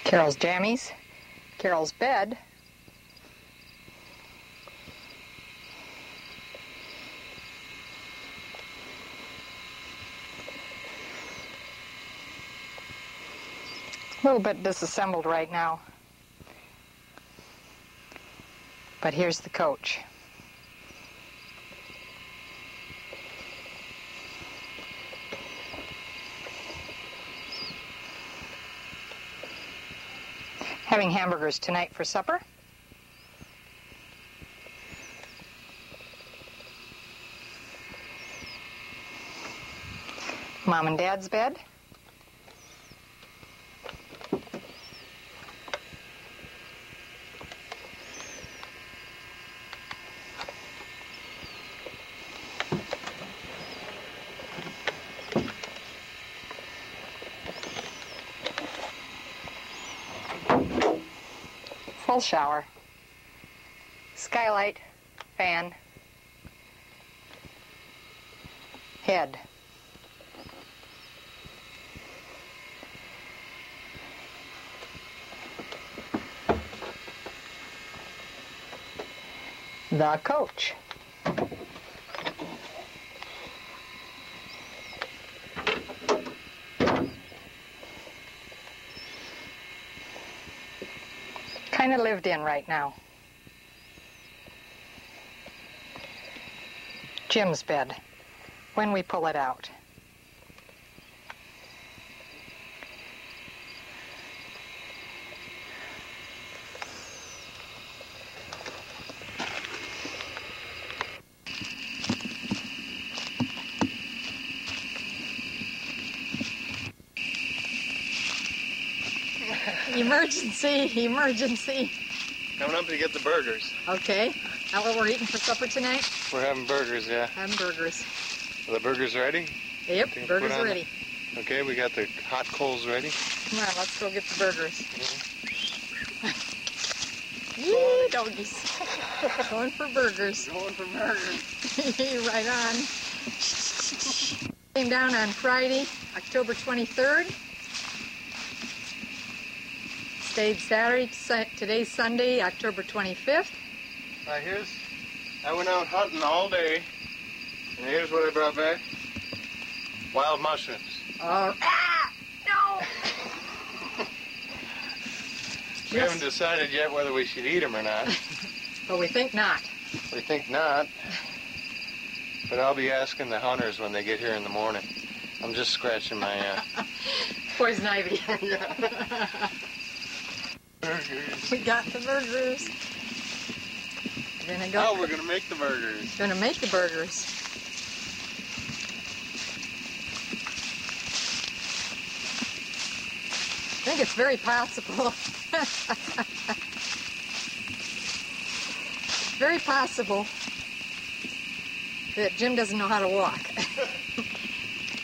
Carol's jammies, Carol's bed, a little bit disassembled right now, but here's the coach. Having hamburgers tonight for supper. Mom and Dad's bed. Full shower, skylight, fan, head. The coach. Kind of lived in right now. Jim's bed, when we pull it out. Emergency, emergency. Coming up to get the burgers. Okay. How what we're eating for supper tonight? We're having burgers, yeah. Having burgers. Are the burgers ready? Yep, burgers are ready. Okay, we got the hot coals ready. Come on, let's go get the burgers. Mm-hmm. Yee, doggies. Going for burgers. Going for burgers. Right on. Came down on Friday, October 23rd. Stayed Saturday, today's Sunday, October 25th. I went out hunting all day, and here's what I brought back. Wild mushrooms. No! We haven't decided yet whether we should eat them or not. But we think not. We think not, but I'll be asking the hunters when they get here in the morning. I'm just scratching my... Poison ivy. Yeah. Burgers. We got the burgers. We're gonna go. Oh, we're gonna make the burgers. Gonna make the burgers. I think it's very possible. Very possible that Jim doesn't know how to walk.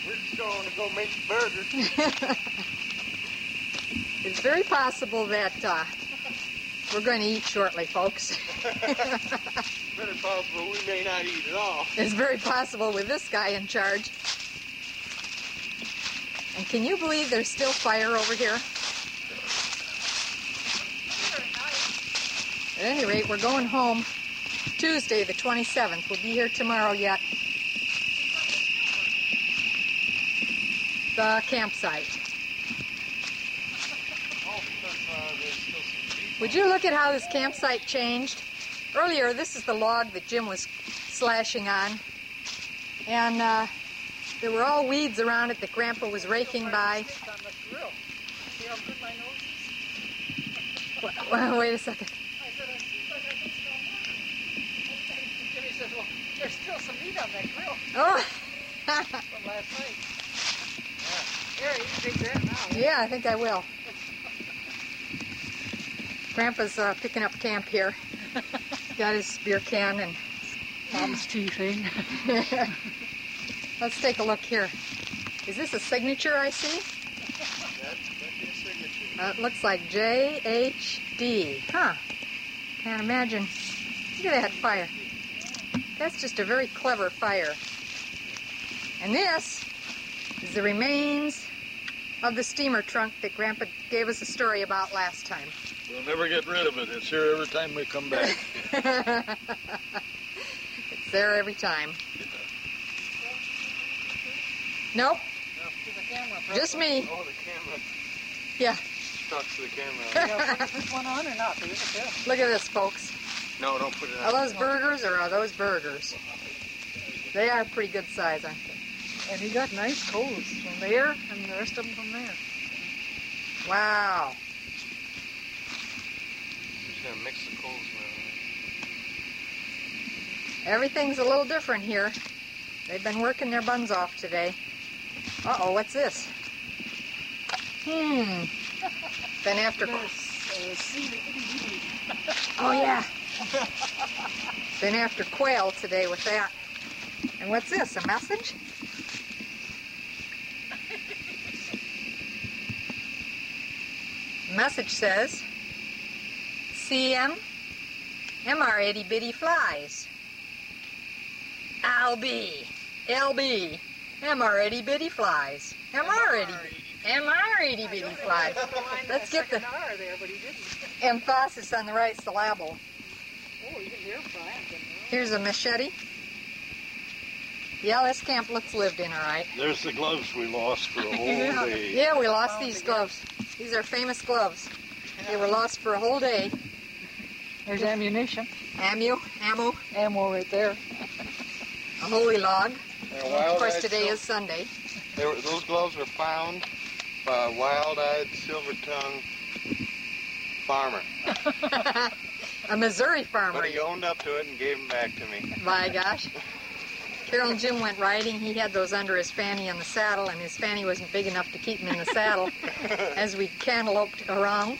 We're just going to go make the burgers. It's very possible that we're going to eat shortly, folks. Very possible we may not eat at all. It's very possible with this guy in charge. And can you believe there's still fire over here? At any rate, we're going home Tuesday, the 27th. We'll be here tomorrow yet. The campsite. Would you look at how this campsite changed? Earlier, this is the log that Jim was slashing on. And there were all weeds around it that Grandpa was raking by. Well, wait a second. Jimmy says, well, there's still some meat on that grill Oh! from last night. Yeah. Here, you can take that now. Yeah, I think I will. Grandpa's picking up camp here. Got his beer can and... Mom's tea thing. Let's take a look here. Is this a signature I see? That's a signature. It looks like J.H.D. Huh. Can't imagine. Look at that fire. That's just a very clever fire. And this is the remains of the steamer trunk that Grandpa gave us a story about last time. We'll never get rid of it. It's here every time we come back. It's there every time. Nope, just me. Oh, the camera Yeah. stuck to the camera. Yeah, put this one on or not? Leave it there. Look at this, folks. No, don't put it Are on. those burgers or are those burgers? They are pretty good size, aren't they? And he got nice coals from there and the rest of them from there. Wow. Just gonna mix the coals Everything's a little different here. They've been working their buns off today. Uh-oh, what's this? Been after... Oh, yeah. Been after quail today with that. And what's this, a message? The message says, CM, MR itty bitty flies. LB, LB, MR itty bitty flies. MR itty bitty flies. Let's get the R there, but he didn't. emphasis on the right syllable. Oh, you can hear Brian. Here's a machete. Yeah, this camp looks lived in, all right. There's the gloves we lost for a whole day. Yeah, we lost these gloves. These are famous gloves. They were lost for a whole day. There's ammunition. Ammo, Ammo right there. a holy log. on. Of course, today is Sunday. Those gloves were found by a wild-eyed, silver-tongued farmer. A Missouri farmer. But he owned up to it and gave them back to me. By gosh. Carol and Jim went riding. He had those under his fanny in the saddle, and his fanny wasn't big enough to keep him in the saddle as we cantaloped around.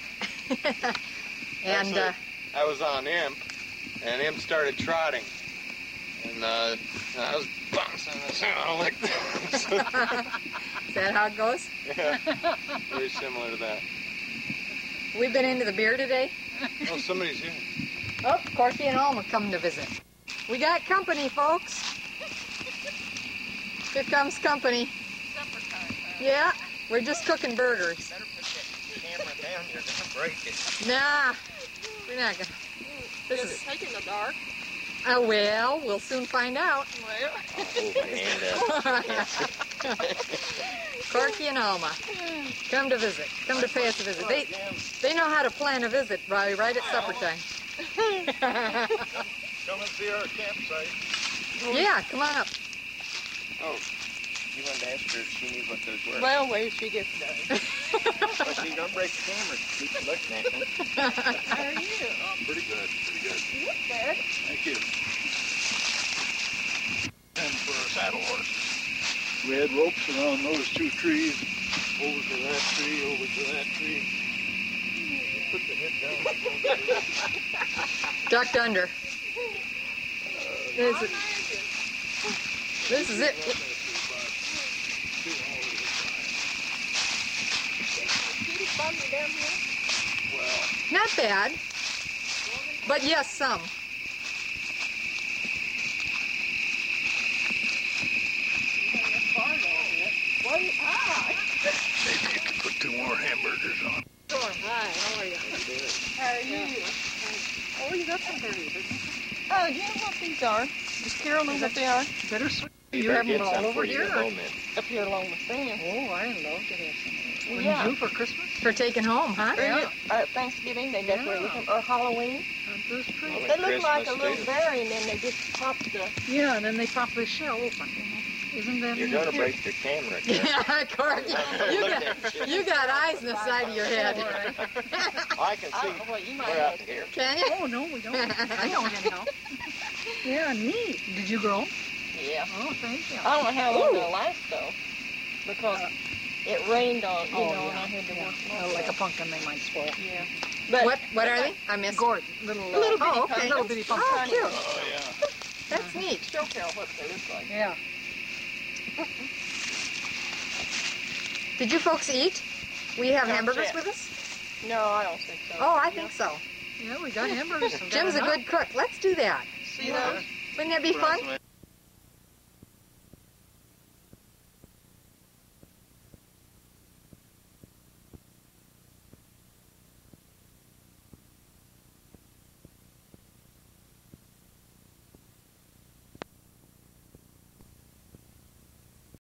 And Actually, I was on Imp, and Imp started trotting. And I was bouncing this out like this. is that how it goes? Yeah, very similar to that. We've been into the beer today. Oh, somebody's here. Oh, Corky and Alma come to visit. We got company, folks. Here comes company. Yeah, we're just cooking burgers. Better put that camera down. You're going to break it. Nah, we're not gonna. This is take in the dark. well, we'll soon find out. Well. Hold my hand up. Corky and Alma, come to visit. Come to pay us a visit. They know how to plan a visit right at supper time. Come and see our campsite. Yeah, come on up. Oh, you wanted to ask her if she knew what those were. Well, wait, she gets done. Well, see, don't break the camera. Keep looking at me. How are you? Pretty good, pretty good. You look good. Thank you. And for our saddle horses. We had ropes around those two trees, over to that tree, over to that tree. Put the head down. Ducked under. This is it. Well, Not bad. But yes, some. maybe you could put 2 more hamburgers on. Hi, how are you? How are you? Oh, you got some burgers. Oh, do you know what these are? Does Carol know what they are? Bittersweet. You have them all over here? Or Up here along the fence. Oh, I love to have some of those. Yeah. You for Christmas? for taking home, huh? Thanksgiving, they decorate with them, or Halloween. Those pretty. They look like a Christmas, little too. berry, and then they just pop the... Yeah, and then they pop the shell open. Isn't that You're neat? going to break your camera. Yeah, Corky. You got eyes in the side of your head. I can see. Oh, well, you might We're out have here. Can you? Oh, no, we don't. I don't anyhow. Yeah, neat. Did you grow? Yeah. Oh, thank you. I don't know how long they'll last, though, because it rained on, you know, and I had to work them off. Like a pumpkin, they might spoil. Yeah. But What are they? I missed. Gourd, little Little bitty Oh, okay. little bitty pumpkin. Oh, cute. Oh, yeah. That's neat. show Carol what they look like. Yeah. Did you folks eat? We have Not hamburgers yet. with us? No, I don't think so. Oh, I think so. Yeah, we got hamburgers. Jim's a good cook. Let's do that. See those? Wouldn't that be fun?